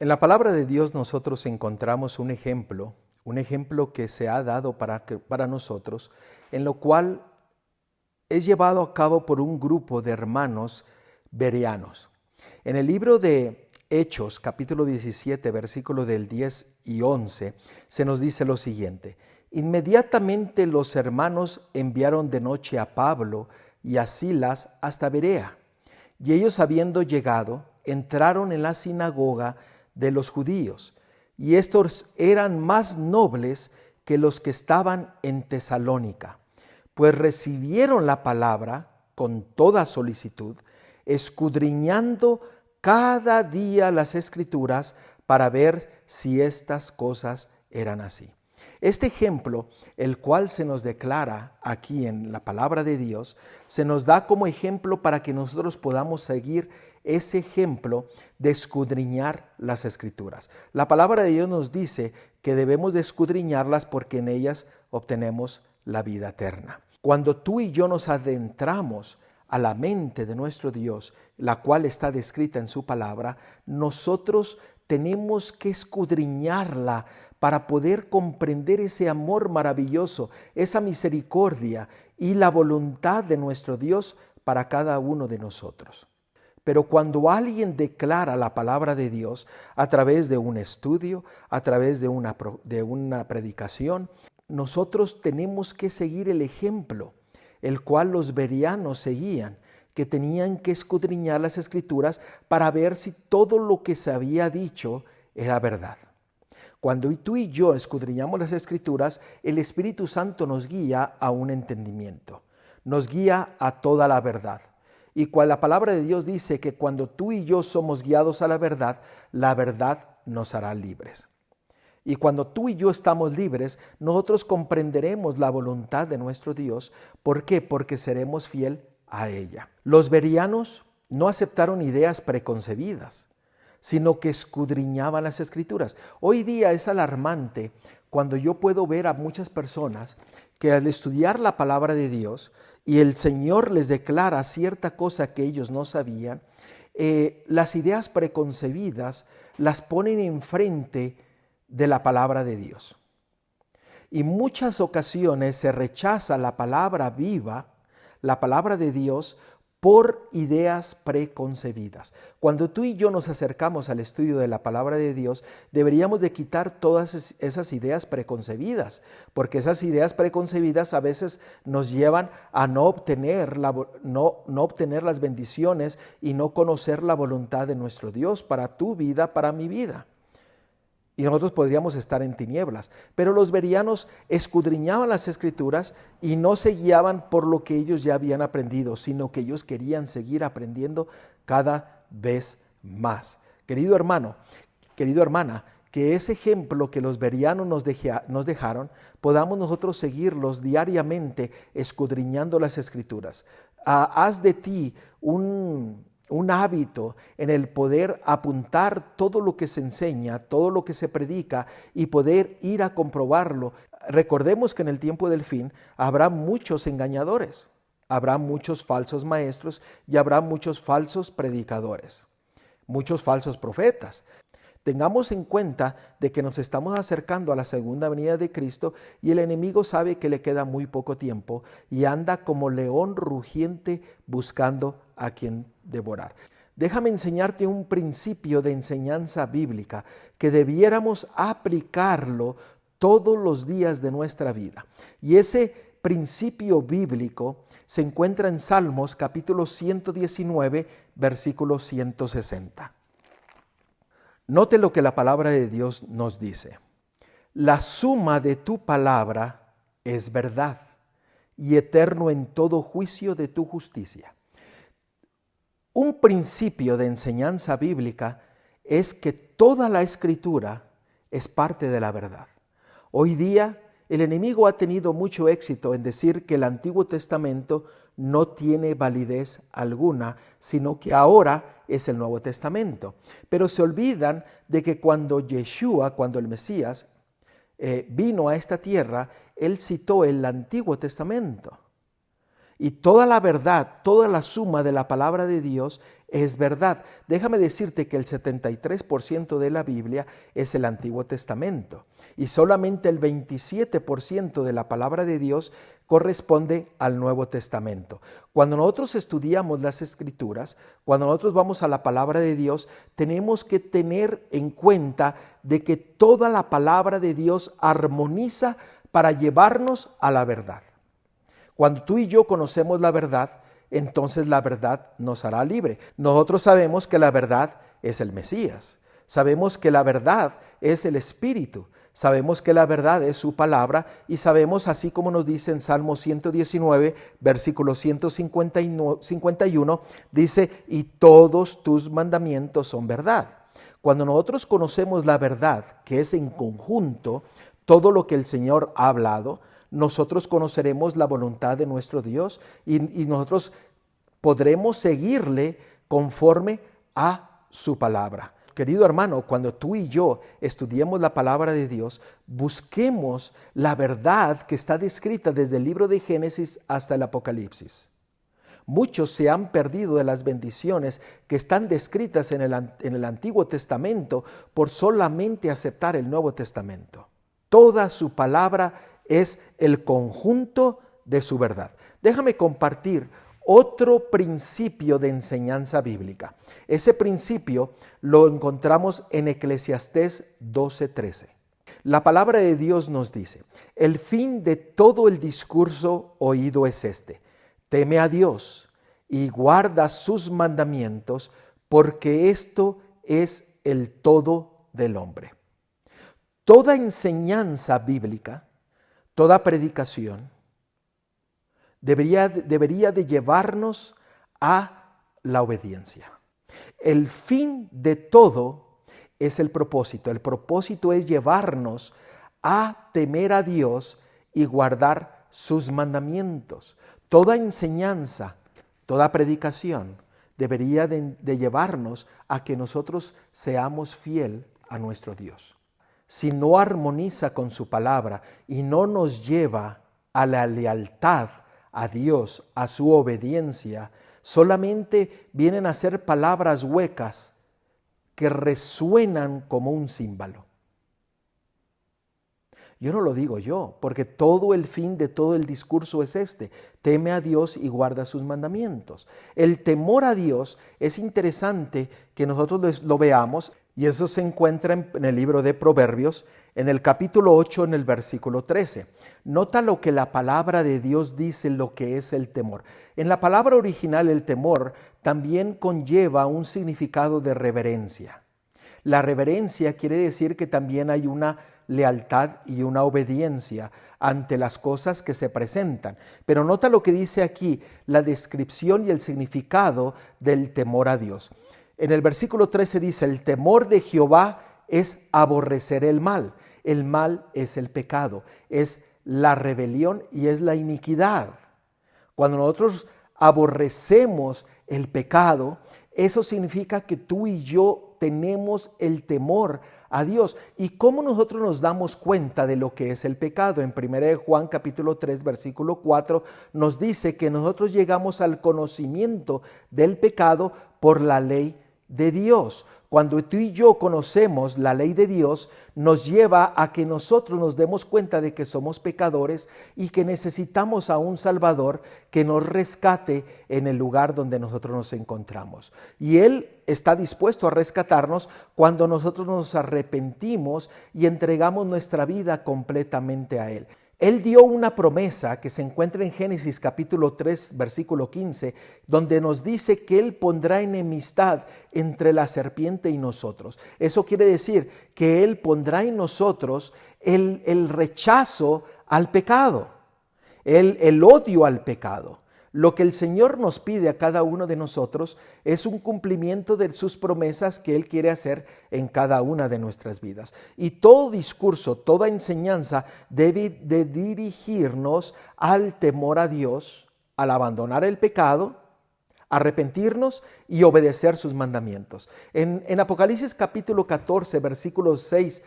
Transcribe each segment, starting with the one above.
En la palabra de Dios nosotros encontramos un ejemplo que se ha dado para nosotros, en lo cual es llevado a cabo por un grupo de hermanos bereanos. En el libro de Hechos, capítulo 17, versículo del 10 y 11, se nos dice lo siguiente: inmediatamente los hermanos enviaron de noche a Pablo y a Silas hasta Berea, y ellos, habiendo llegado, entraron en la sinagoga de los judíos, y estos eran más nobles que los que estaban en Tesalónica, pues recibieron la palabra con toda solicitud, escudriñando cada día las Escrituras para ver si estas cosas eran así. Este ejemplo, el cual se nos declara aquí en la palabra de Dios, se nos da como ejemplo para que nosotros podamos seguir ese ejemplo de escudriñar las Escrituras. La palabra de Dios nos dice que debemos de escudriñarlas porque en ellas obtenemos la vida eterna. Cuando tú y yo nos adentramos a la mente de nuestro Dios, la cual está descrita en su palabra, nosotros tenemos que escudriñarla para poder comprender ese amor maravilloso, esa misericordia y la voluntad de nuestro Dios para cada uno de nosotros. Pero cuando alguien declara la palabra de Dios a través de un estudio, a través de una predicación, nosotros tenemos que seguir el ejemplo, el cual los bereanos seguían, que tenían que escudriñar las Escrituras para ver si todo lo que se había dicho era verdad. Cuando tú y yo escudriñamos las Escrituras, el Espíritu Santo nos guía a un entendimiento, nos guía a toda la verdad. Y la palabra de Dios dice que cuando tú y yo somos guiados a la verdad nos hará libres. Y cuando tú y yo estamos libres, nosotros comprenderemos la voluntad de nuestro Dios. ¿Por qué? Porque seremos fiel a ella. Los bereanos no aceptaron ideas preconcebidas, sino que escudriñaban las Escrituras. Hoy día es alarmante cuando yo puedo ver a muchas personas que al estudiar la palabra de Dios y el Señor les declara cierta cosa que ellos no sabían, las ideas preconcebidas las ponen enfrente de la palabra de Dios. Y muchas ocasiones se rechaza la palabra viva, la palabra de Dios, por ideas preconcebidas. Cuando tú y yo nos acercamos al estudio de la palabra de Dios, deberíamos de quitar todas esas ideas preconcebidas, porque esas ideas preconcebidas a veces nos llevan a no obtener las bendiciones y no conocer la voluntad de nuestro Dios para tu vida, para mi vida. Y nosotros podríamos estar en tinieblas. Pero los bereanos escudriñaban las Escrituras y no se guiaban por lo que ellos ya habían aprendido, sino que ellos querían seguir aprendiendo cada vez más. Querido hermano, querida hermana, que ese ejemplo que los bereanos nos dejaron, podamos nosotros seguirlos diariamente escudriñando las Escrituras. Haz de ti un hábito en el poder apuntar todo lo que se enseña, todo lo que se predica y poder ir a comprobarlo. Recordemos que en el tiempo del fin habrá muchos engañadores, habrá muchos falsos maestros y habrá muchos falsos predicadores, muchos falsos profetas. Tengamos en cuenta de que nos estamos acercando a la segunda venida de Cristo y el enemigo sabe que le queda muy poco tiempo y anda como león rugiente buscando a quien devorar. Déjame enseñarte un principio de enseñanza bíblica que debiéramos aplicarlo todos los días de nuestra vida. Y ese principio bíblico se encuentra en Salmos capítulo 119, versículo 160. Note lo que la palabra de Dios nos dice. La suma de tu palabra es verdad y eterno en todo juicio de tu justicia. Un principio de enseñanza bíblica es que toda la Escritura es parte de la verdad. Hoy día el enemigo ha tenido mucho éxito en decir que el Antiguo Testamento no tiene validez alguna, sino que ahora es el Nuevo Testamento. Pero se olvidan de que cuando Yeshua, cuando el Mesías vino a esta tierra, él citó el Antiguo Testamento. Y toda la verdad, toda la suma de la palabra de Dios es verdad. Déjame decirte que el 73% de la Biblia es el Antiguo Testamento y solamente el 27% de la palabra de Dios corresponde al Nuevo Testamento. Cuando nosotros estudiamos las Escrituras, cuando nosotros vamos a la palabra de Dios, tenemos que tener en cuenta de que toda la palabra de Dios armoniza para llevarnos a la verdad. Cuando tú y yo conocemos la verdad, entonces la verdad nos hará libre. Nosotros sabemos que la verdad es el Mesías. Sabemos que la verdad es el Espíritu. Sabemos que la verdad es su palabra y sabemos, así como nos dice en Salmo 119, versículo 151, dice, y todos tus mandamientos son verdad. Cuando nosotros conocemos la verdad, que es en conjunto todo lo que el Señor ha hablado, nosotros conoceremos la voluntad de nuestro Dios y nosotros podremos seguirle conforme a su palabra. Querido hermano, cuando tú y yo estudiemos la palabra de Dios, busquemos la verdad que está descrita desde el libro de Génesis hasta el Apocalipsis. Muchos se han perdido de las bendiciones que están descritas en el Antiguo Testamento por solamente aceptar el Nuevo Testamento. Toda su palabra es el conjunto de su verdad. Déjame compartir otro principio de enseñanza bíblica. Ese principio lo encontramos en Eclesiastés 12:13. La palabra de Dios nos dice, el fin de todo el discurso oído es este: teme a Dios y guarda sus mandamientos, porque esto es el todo del hombre. Toda enseñanza bíblica, toda predicación, debería de llevarnos a la obediencia. El fin de todo es el propósito. El propósito es llevarnos a temer a Dios y guardar sus mandamientos. Toda enseñanza, toda predicación debería de llevarnos a que nosotros seamos fiel a nuestro Dios. Si no armoniza con su palabra y no nos lleva a la lealtad a Dios, a su obediencia, solamente vienen a ser palabras huecas que resuenan como un címbalo. Yo no lo digo yo, porque todo el fin de todo el discurso es este: teme a Dios y guarda sus mandamientos. El temor a Dios es interesante que nosotros lo veamos, y eso se encuentra en el libro de Proverbios, en el capítulo 8, en el versículo 13. Nota lo que la palabra de Dios dice lo que es el temor. En la palabra original, el temor también conlleva un significado de reverencia. La reverencia quiere decir que también hay una lealtad y una obediencia ante las cosas que se presentan. Pero nota lo que dice aquí, la descripción y el significado del temor a Dios. En el versículo 13 dice, el temor de Jehová es aborrecer el mal. El mal es el pecado, es la rebelión y es la iniquidad. Cuando nosotros aborrecemos el pecado, eso significa que tú y yo tenemos el temor a Dios. ¿Y cómo nosotros nos damos cuenta de lo que es el pecado? En 1 Juan capítulo 3 versículo 4 nos dice que nosotros llegamos al conocimiento del pecado por la ley de Dios. Cuando tú y yo conocemos la ley de Dios, nos lleva a que nosotros nos demos cuenta de que somos pecadores y que necesitamos a un Salvador que nos rescate en el lugar donde nosotros nos encontramos. Y Él está dispuesto a rescatarnos cuando nosotros nos arrepentimos y entregamos nuestra vida completamente a Él. Él dio una promesa que se encuentra en Génesis capítulo 3 versículo 15, donde nos dice que Él pondrá enemistad entre la serpiente y nosotros. Eso quiere decir que Él pondrá en nosotros el rechazo al pecado, el odio al pecado. Lo que el Señor nos pide a cada uno de nosotros es un cumplimiento de sus promesas que Él quiere hacer en cada una de nuestras vidas. Y todo discurso, toda enseñanza debe de dirigirnos al temor a Dios, al abandonar el pecado, arrepentirnos y obedecer sus mandamientos. En Apocalipsis capítulo 14, versículos 6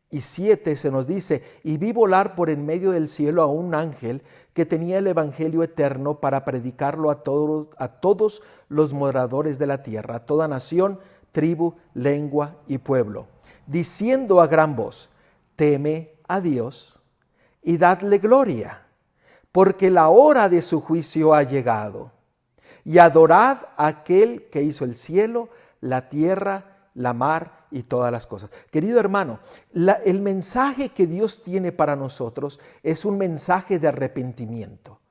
y 7 se nos dice: y vi volar por en medio del cielo a un ángel que tenía el evangelio eterno para predicarlo a todos los moradores de la tierra, a toda nación, tribu, lengua y pueblo, diciendo a gran voz: teme a Dios y dadle gloria, porque la hora de su juicio ha llegado. Y adorad a aquel que hizo el cielo, la tierra, la mar y todas las cosas. Querido hermano, el mensaje que Dios tiene para nosotros es un mensaje de arrepentimiento.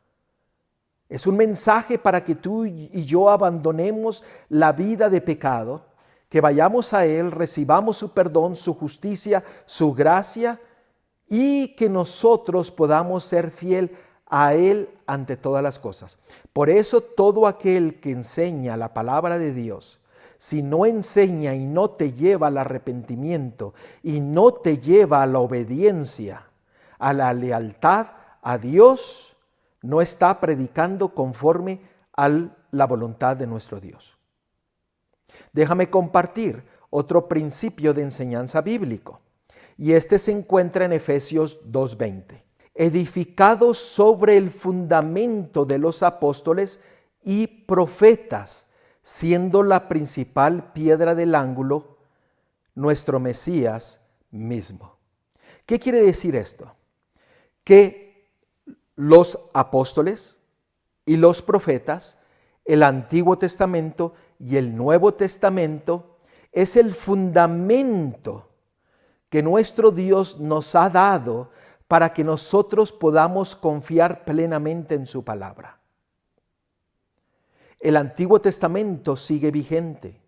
Es un mensaje para que tú y yo abandonemos la vida de pecado, que vayamos a Él, recibamos su perdón, su justicia, su gracia, y que nosotros podamos ser fiel a Él ante todas las cosas. Por eso todo aquel que enseña la palabra de Dios, si no enseña y no te lleva al arrepentimiento y no te lleva a la obediencia, a la lealtad a Dios, no está predicando conforme a la voluntad de nuestro Dios. Déjame compartir otro principio de enseñanza bíblico, y este se encuentra en Efesios 2:20. Edificados sobre el fundamento de los apóstoles y profetas, siendo la principal piedra del ángulo nuestro Mesías mismo. ¿Qué quiere decir esto? Que los apóstoles y los profetas, el Antiguo Testamento y el Nuevo Testamento, es el fundamento que nuestro Dios nos ha dado para que nosotros podamos confiar plenamente en su palabra. El Antiguo Testamento sigue vigente,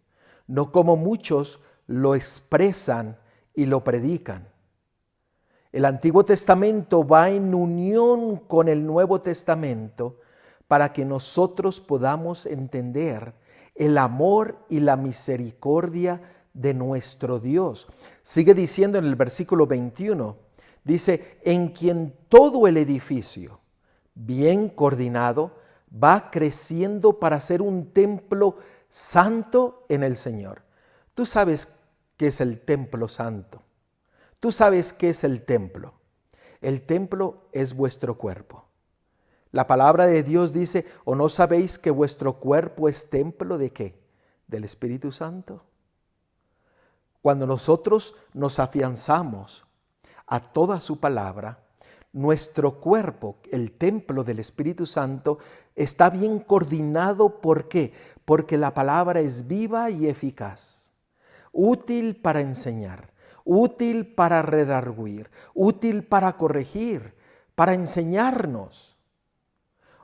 no como muchos lo expresan y lo predican. El Antiguo Testamento va en unión con el Nuevo Testamento para que nosotros podamos entender el amor y la misericordia de nuestro Dios. Sigue diciendo en el versículo 21, dice: en quien todo el edificio, bien coordinado, va creciendo para ser un templo santo en el Señor. Tú sabes qué es el templo santo. Tú sabes qué es el templo. El templo es vuestro cuerpo. La palabra de Dios dice: ¿o no sabéis que vuestro cuerpo es templo de qué? ¿Del Espíritu Santo? Cuando nosotros nos afianzamos a toda su palabra, nuestro cuerpo, el templo del Espíritu Santo, está bien coordinado. ¿Por qué? Porque la palabra es viva y eficaz, útil para enseñar, útil para redarguir, útil para corregir, para enseñarnos,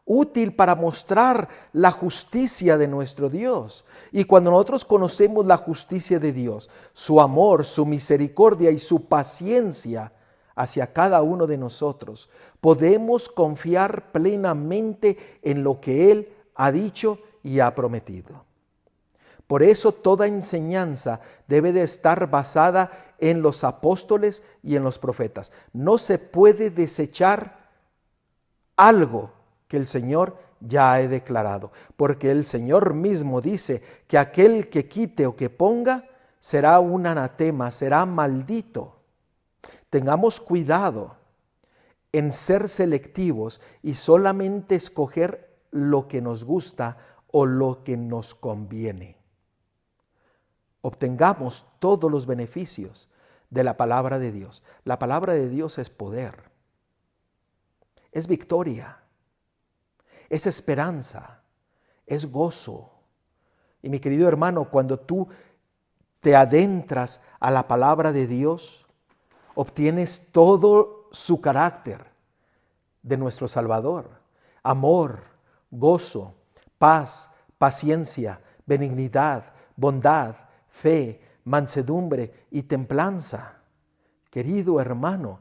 útil para mostrar la justicia de nuestro Dios. Y cuando nosotros conocemos la justicia de Dios, su amor, su misericordia y su paciencia hacia cada uno de nosotros, podemos confiar plenamente en lo que Él ha dicho y ha prometido. Por eso toda enseñanza debe de estar basada en los apóstoles y en los profetas. No se puede desechar algo que el Señor ya ha declarado, porque el Señor mismo dice que aquel que quite o que ponga será un anatema, será maldito. Tengamos cuidado en ser selectivos y solamente escoger lo que nos gusta o lo que nos conviene. Obtengamos todos los beneficios de la palabra de Dios. La palabra de Dios es poder, es victoria, es esperanza, es gozo. Y mi querido hermano, cuando tú te adentras a la palabra de Dios, obtienes todo su carácter de nuestro Salvador: amor, gozo, paz, paciencia, benignidad, bondad, fe, mansedumbre y templanza. Querido hermano,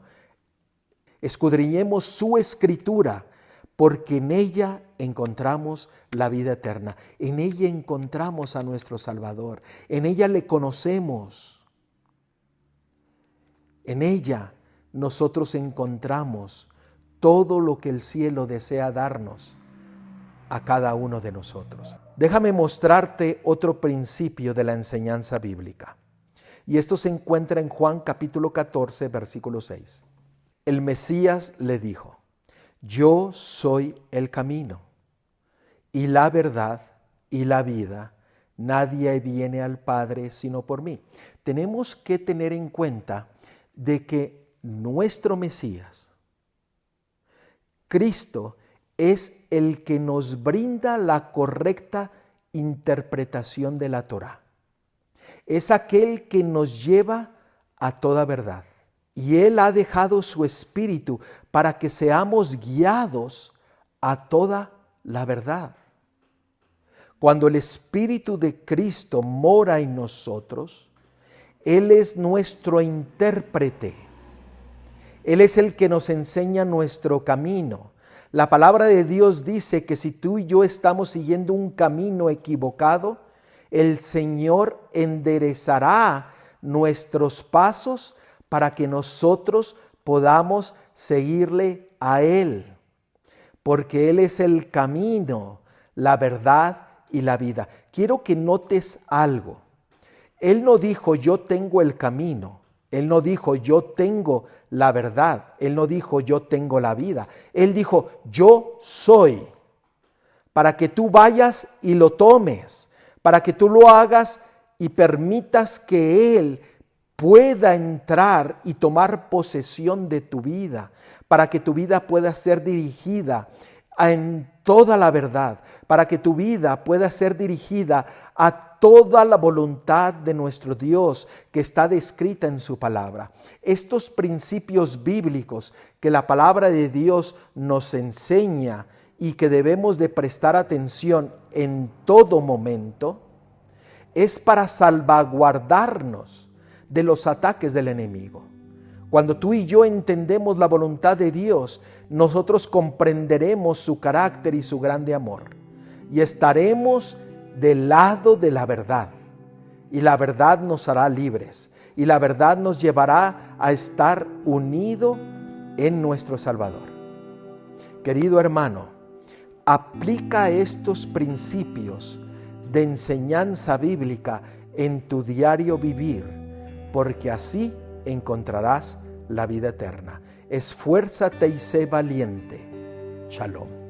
escudriñemos su Escritura, porque en ella encontramos la vida eterna, en ella encontramos a nuestro Salvador, en ella le conocemos. En ella nosotros encontramos todo lo que el cielo desea darnos a cada uno de nosotros. Déjame mostrarte otro principio de la enseñanza bíblica. Y esto se encuentra en Juan capítulo 14, versículo 6. El Mesías le dijo: yo soy el camino y la verdad y la vida. Nadie viene al Padre sino por mí. Tenemos que tener en cuenta de que nuestro Mesías, Cristo, es el que nos brinda la correcta interpretación de la Torá. Es aquel que nos lleva a toda verdad. Y Él ha dejado su Espíritu para que seamos guiados a toda la verdad. Cuando el Espíritu de Cristo mora en nosotros, Él es nuestro intérprete. Él es el que nos enseña nuestro camino. La palabra de Dios dice que si tú y yo estamos siguiendo un camino equivocado, el Señor enderezará nuestros pasos para que nosotros podamos seguirle a Él. Porque Él es el camino, la verdad y la vida. Quiero que notes algo. Él no dijo yo tengo el camino. Él no dijo yo tengo la verdad. Él no dijo yo tengo la vida. Él dijo yo soy. Para que tú vayas y lo tomes. Para que tú lo hagas y permitas que Él pueda entrar y tomar posesión de tu vida. Para que tu vida pueda ser dirigida en toda la verdad. Para que tu vida pueda ser dirigida a toda la voluntad de nuestro Dios que está descrita en su palabra. Estos principios bíblicos que la palabra de Dios nos enseña y que debemos de prestar atención en todo momento, es para salvaguardarnos de los ataques del enemigo. Cuando tú y yo entendemos la voluntad de Dios, nosotros comprenderemos su carácter y su grande amor y estaremos del lado de la verdad, y la verdad nos hará libres, y la verdad nos llevará a estar unidos en nuestro Salvador. Querido hermano, aplica estos principios de enseñanza bíblica en tu diario vivir, porque así encontrarás la vida eterna. Esfuérzate y sé valiente. Shalom.